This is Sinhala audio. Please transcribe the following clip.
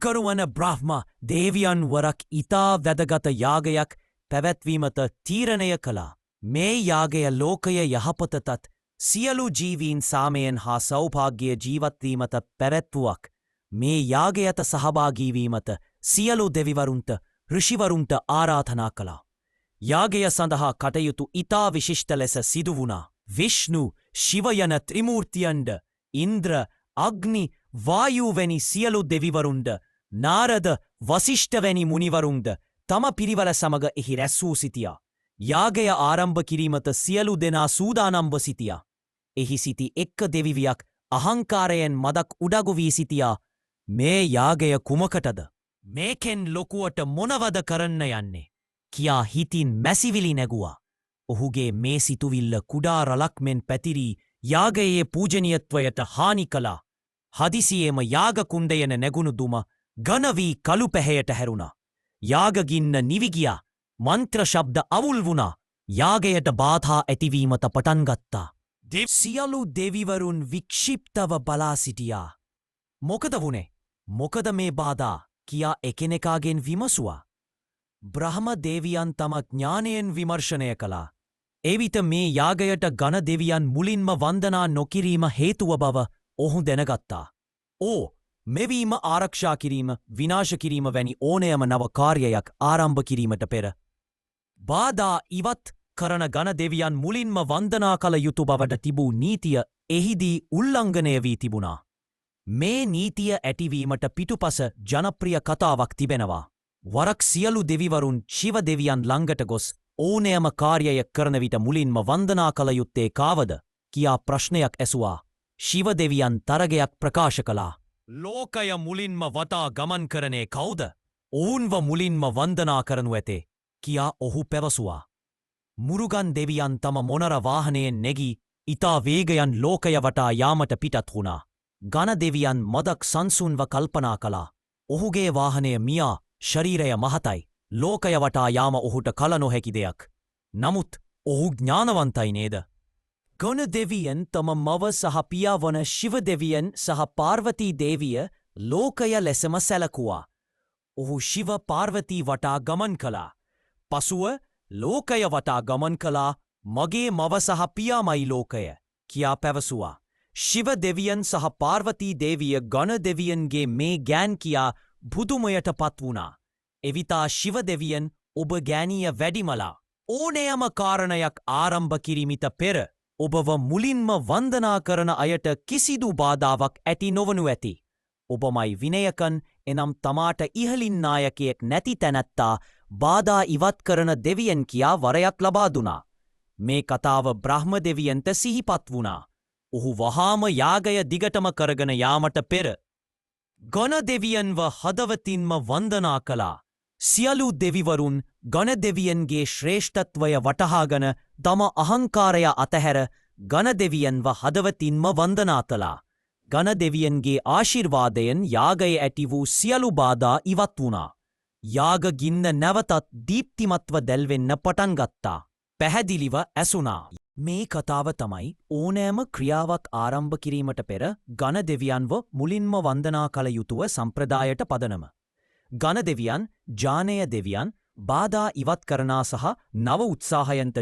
සිදුකරුවන බ්‍රහ්ම දේවියන් වරක් ඉතා වැදගත යාගයක් පැවැත්වීමට තීරණය කළා. මේ යාගය ලෝකය යහපතටත් සියලු ජීවීන් සාමයෙන් හා සෞභාග්‍ය ජීවත්වීමට පැවැත්වුවක්. මේ යාගයට සහභාගීවීමට සියලු දෙවිවරුන්ට ඍෂිවරුන්ට ආරාධනා කළා. යාගය සඳහා කටයුතු ඉතා විශිෂ්ට ලෙස සිදුවුණා. විෂ්ණු ශිව යන ත්‍රිමූර්තියන්ද ඉන්ද්‍ර අග්නි වායුවැනි සියලු දෙවිවරුන්ද නාරද වසිෂ්ඨවැනි මුනිවරුන්ද තම පිරිවර සමග එහි රැස් වූ සිටියා. යාගය ආරම්භ කිරීමට සියලු දෙනා සූදානම්ව සිටියා. එහි සිටි එක්ක දෙවිවියක් අහංකාරයෙන් මදක් උඩගු වී සිටියා. මේ යාගය කුමකටද? මේකෙන් ලොකුවට මොනවද කරන්න යන්නේ? කියා හිතින් මැසිවිලි නැගුවා. ඔහුගේ මේ සිතුවිල්ල කුඩා රලක් මෙන් පැතිරී යාගයේ පූජනීයත්වයට හානි කළා. හදිසියේම යාගකුණ්ඩයන නැගුණු දුම ඝන වී කළු පැහැයට හැරුණා. යාගගින්න නිවි ගියා. මන්ත්‍ර ශබ්ද අවුල් වුණා. යාගයට බාධා ඇතිවීමට පටන් ගත්තා. සියලු දෙවිවරුන් වික්ෂිප්තව බලා සිටියා. මොකද වුණේ? මොකද මේ බාධා? කියා එකිනෙකාගෙන් විමසුවා. බ්‍රහ්ම දේවියන් තම ඥානයෙන් විමර්ශනය කළා. එවිට මේ යාගයට ඝන දෙවියන් මුලින්ම වන්දනා නොකිරීම හේතුව බව ඔහු දැනගත්තා. මෙවීම ආරක්ෂා කිරීම විනාශ කිරීම වැනි ඕනෑම නව කාර්යයක් ආරම්භ කිරීමට පෙර බාධා ඉවත් කරන ඝන දෙවියන් මුලින්ම වන්දනා කළ යුතු බවට තිබූ නීතිය එහිදී උල්ලංඝනය වී තිබුණා. මේ නීතිය ඇතිවීමට පිටුපස ජනප්‍රිය කතාවක් තිබෙනවා. වරක් සියලු දෙවිවරුන් ශිව දෙවියන් ළඟට ගොස් ඕනෑම කාර්යයක් කරන විට මුලින්ම වන්දනා කළ යුත්තේ කාවද? කියා ප්‍රශ්නයක් ඇසුවා. ශිව දෙවියන් තරගයක් ප්‍රකාශ කළා. ලෝකය මුලින්ම වටා ගමන් කරනේ කවුද? ඔවුන්ව මුලින්ම වන්දනා කරනු ඇතේ. කියා ඔහු පැවසුවා. මුරුගන් දෙවියන් තම මොනර වාහනයෙන් නැගී ඉතා වේගයන් ලෝකය වටා යාමට පිටත් වුණා. ඝන දෙවියන් මදක් සංසුන්ව කල්පනා කළා. ඔහුගේ වාහනය මියා ශරීරය මහතයි. ලෝකය වටා යාම ඔහුට කල නොහැකි දෙයක්. නමුත් ඔහු ඥානවන්තයි නේද? ඝන දෙවියන් තම මව සහ පියා වන ශිව දෙවියන් සහ පාර්වතී දේවිය ලෝකය ලෙසම සැලකුවා. ඔහු ශිව පාර්වතී වටා ගමන් කළා. පසුව ලෝකය වටා ගමන් කළා. මගේ මව සහ පියාමයි ලෝකය කියා පැවසුවා. ශිව දෙවියන් සහ පාර්වතී දේවිය ඝන දෙවියන්ගේ මේ ගෑන් කියා බුදුමයට පත් වුණා. එවිතා ශිව දෙවියන් ඔබ ගෑනිය වැඩිමලා. ඕනෑම කාරණයක් ආරම්භ කිරීමට පෙර ඔබව මුලින්ම වන්දනා කරන අයට කිසිදු බාධාවක් ඇති නොවනු ඇති. ඔබමයි විනයකන් එනම් තමාට ඉහලින් නායකයෙක් නැති තැනැත්තා බාධා ඉවත් කරන දෙවියන් කියා වරයක් ලබා දුනා. මේ කතාව බ්‍රහ්ම දෙවියන්ට සිහිපත් වුණා. ඔහු වහාම යාගය දිගටම කරගෙන යාමට පෙර ඝන දෙවියන්ව හදවතින්ම වන්දනා කළා. සියලු දෙවිවරුන් ඝන දෙවියන්ගේ ශ්‍රේෂ්ඨත්වය වටහාගෙන තම අහංකාරය අතහැර ඝන දෙවියන්ව හදවතින්ම වන්දනා කළා. ඝන දෙවියන්ගේ ආශිර්වාදයෙන් යාගයේ ඇති වූ සියලු බාධා ඉවත් වුණා. යාග ගින්න නැවතත් දීප්තිමත්ව දැල්වෙන්න පටන් ගත්තා. පැහැදිලිව ඇසුණා. මේ කතාව තමයි ඕනෑම ක්‍රියාවක් ආරම්භ කිරීමට පෙර ඝන දෙවියන්ව මුලින්ම වන්දනා කළ යුතුව සම්ප්‍රදායට පදනම. ඝන දෙවියන්, ජානය දෙවියන් බාධා ඉවත් කරනා සහ නව උත්සාහයන්ට